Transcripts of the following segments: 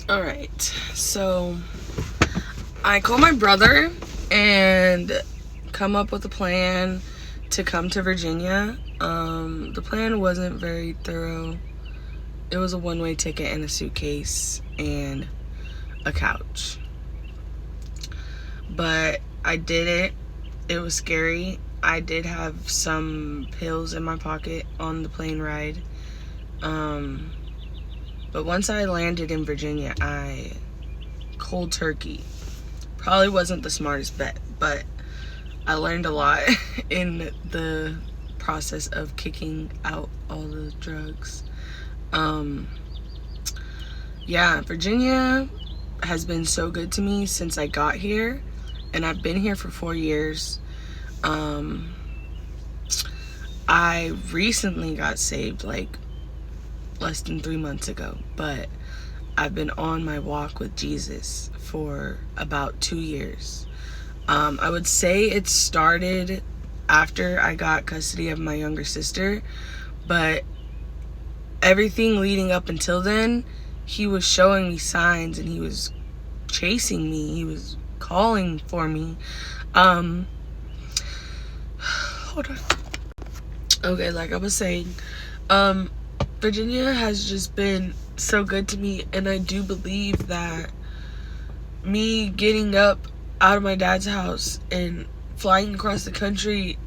Alright, so I called my brother and come up with a plan to come to Virginia. The plan wasn't very thorough. It was a one-way ticket and a suitcase and a couch. But I did it. It was scary. I did have some pills in my pocket on the plane ride. But once I landed in Virginia, I cold turkey. Probably wasn't the smartest bet, but I learned a lot in the process of kicking out all the drugs. Yeah, Virginia has been so good to me since I got here, and I've been here for 4 years. I recently got saved, like less than 3 months ago, but I've been on my walk with Jesus for about 2 years. I would say it started after I got custody of my younger sister, but everything leading up until then, he was showing me signs and he was chasing me. He was calling for me. Hold on. Okay, like I was saying, Virginia has just been so good to me, and I do believe that me getting up out of my dad's house and flying across the country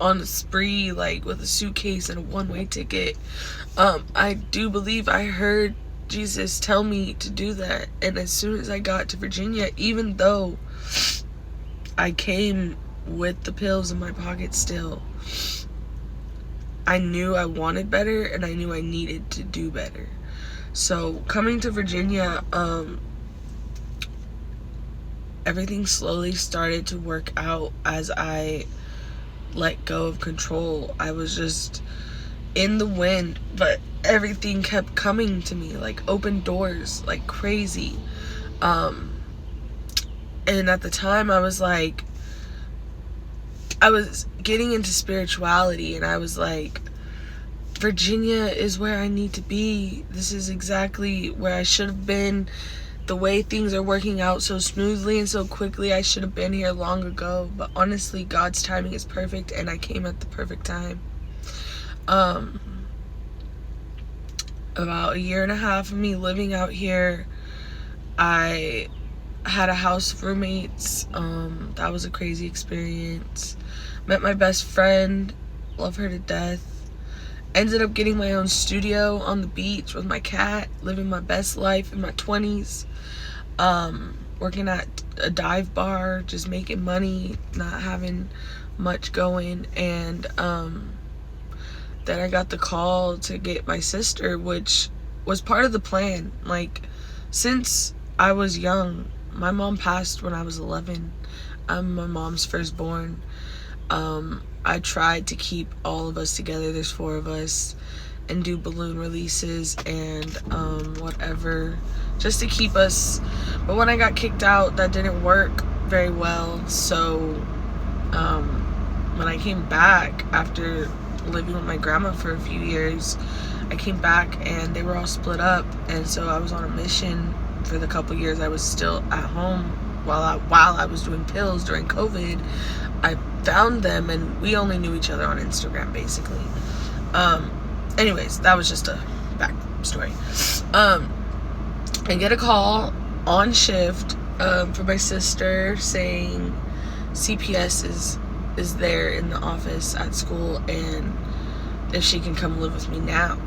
on a spree, like with a suitcase and a one-way ticket, I do believe I heard Jesus tell me to do that. And as soon as I got to Virginia, even though I came with the pills in my pocket still, I knew I wanted better, and I knew I needed to do better. So coming to Virginia, everything slowly started to work out as I let go of control. I was just in the wind, but everything kept coming to me, like open doors, like crazy. And at the time I was getting into spirituality, and I was like, Virginia is where I need to be. This is exactly where I should have been. The way things are working out so smoothly and so quickly, I should have been here long ago. But honestly, God's timing is perfect, and I came at the perfect time. About 1.5 years of me living out here, I had a house of roommates. That was a crazy experience. Met my best friend, love her to death. Ended up getting my own studio on the beach with my cat, living my best life in my 20s. Working at a dive bar, just making money, not having much going. And then I got the call to get my sister, which was part of the plan. Like, since I was young, my mom passed when I was 11. I'm my mom's firstborn. I tried to keep all of us together, there's 4 of us, and do balloon releases and whatever, just to keep us. But when I got kicked out, that didn't work very well. So when I came back after living with my grandma for a few years, I came back and they were all split up, and so I was on a mission for the couple years I was still at home while I was doing pills during COVID. I found them, and we only knew each other on Instagram, basically. Anyways, that was just a back story. I get a call on shift from my sister saying CPS is there in the office at school, and if she can come live with me now.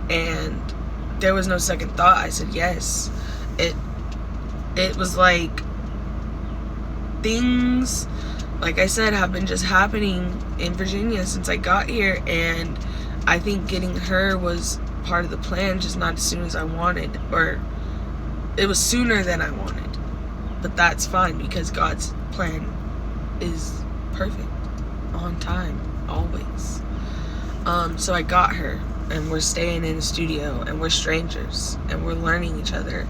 And there was no second thought. I said yes. It was like things, like I said, have been just happening in Virginia since I got here, and I think getting her was part of the plan, just not as soon as I wanted, or it was sooner than I wanted. But that's fine, because God's plan is perfect, on time, always. So I got her, and we're staying in a studio, and we're strangers, and we're learning each other,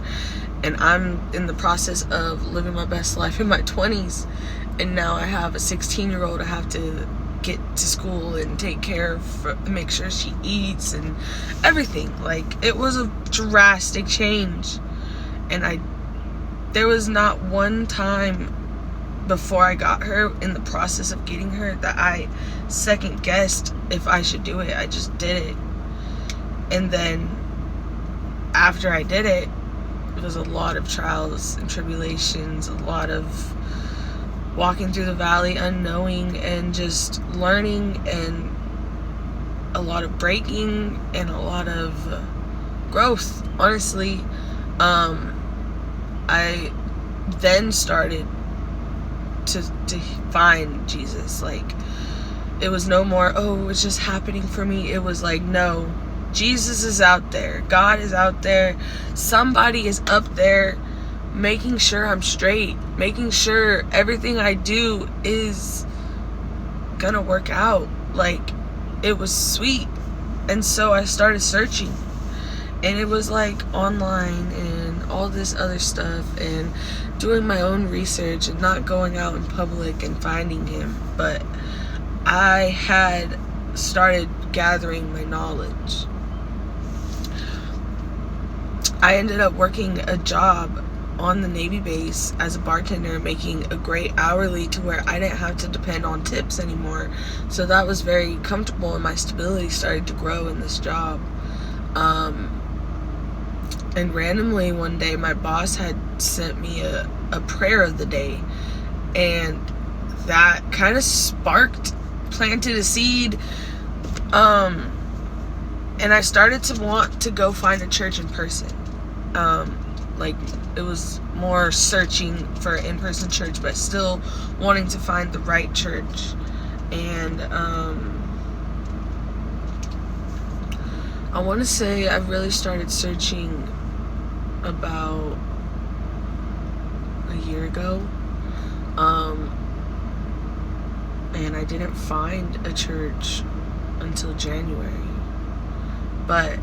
and I'm in the process of living my best life in my 20s, and now I have a 16-year-old I have to get to school and take care of, make sure she eats and everything. Like, it was a drastic change, And there was not one time before I got her, in the process of getting her, that I second guessed if I should do it. I just did it. And then after I did it, it was a lot of trials and tribulations, a lot of walking through the valley unknowing, and just learning, and a lot of breaking, and a lot of growth, honestly. I then started to find Jesus. Like, it was no more, oh, it's just happening for me. It was like, no, Jesus is out there. God is out there. Somebody is up there making sure I'm straight, making sure everything I do is gonna work out. Like, it was sweet. And so I started searching, and it was like online and all this other stuff, and doing my own research and not going out in public and finding him. But I had started gathering my knowledge. I ended up working a job on the Navy base as a bartender, making a great hourly to where I didn't have to depend on tips anymore. So that was very comfortable, and my stability started to grow in this job. And randomly one day, my boss had sent me a prayer of the day, and that kind of planted a seed. And I started to want to go find a church in person. Like, it was more searching for an in-person church, but still wanting to find the right church. And I want to say I really started searching about a year ago. And I didn't find a church until January. But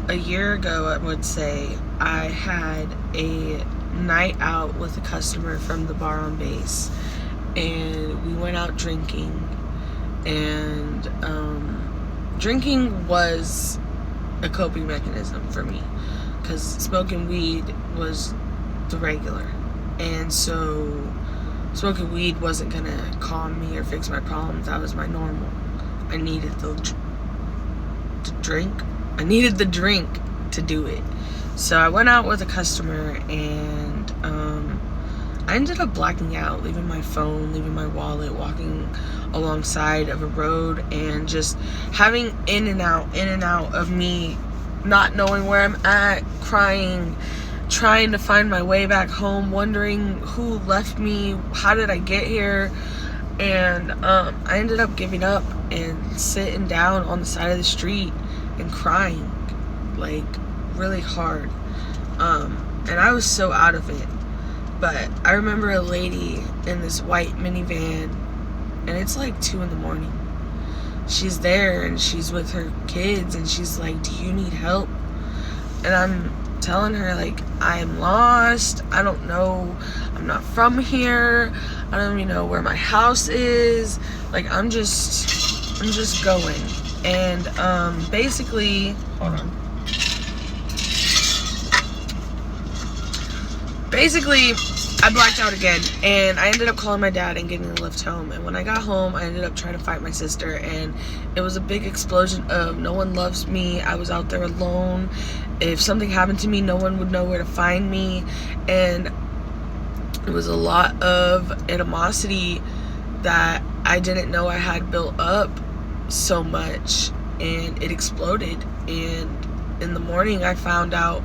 a year ago, I would say, I had a night out with a customer from the bar on base, and we went out drinking. And drinking was a coping mechanism for me, because smoking weed was the regular. And so smoking weed wasn't gonna calm me or fix my problems. That was my normal. I needed the drink. I needed the drink to do it. So I went out with a customer, and I ended up blacking out, leaving my phone, leaving my wallet, walking alongside of a road, and just having in and out of me not knowing where I'm at, crying, trying to find my way back home, wondering who left me, how did I get here. And I ended up giving up and sitting down on the side of the street and crying, like, really hard. And I was so out of it. But I remember a lady in this white minivan, and it's like 2 a.m. She's there, and she's with her kids, and she's like, do you need help? And I'm telling her, like, I am lost. I don't know. I'm not from here. I don't even know where my house is. Like, I'm just going. And basically, hold on. Basically, I blacked out again, and I ended up calling my dad and getting a lift home. And when I got home, I ended up trying to fight my sister, and it was a big explosion of no one loves me. I was out there alone. If something happened to me, no one would know where to find me. And it was a lot of animosity that I didn't know I had built up so much, and it exploded. And in the morning, I found out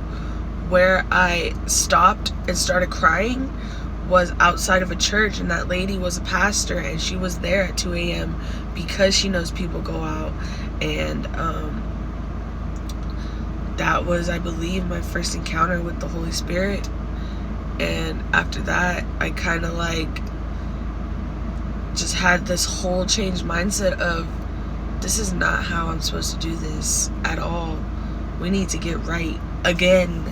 where I stopped and started crying was outside of a church, and that lady was a pastor, and she was there at 2 a.m. because she knows people go out. And that was, I believe, my first encounter with the Holy Spirit. And after that, I kind of like just had this whole changed mindset of, this is not how I'm supposed to do this at all. We need to get right again.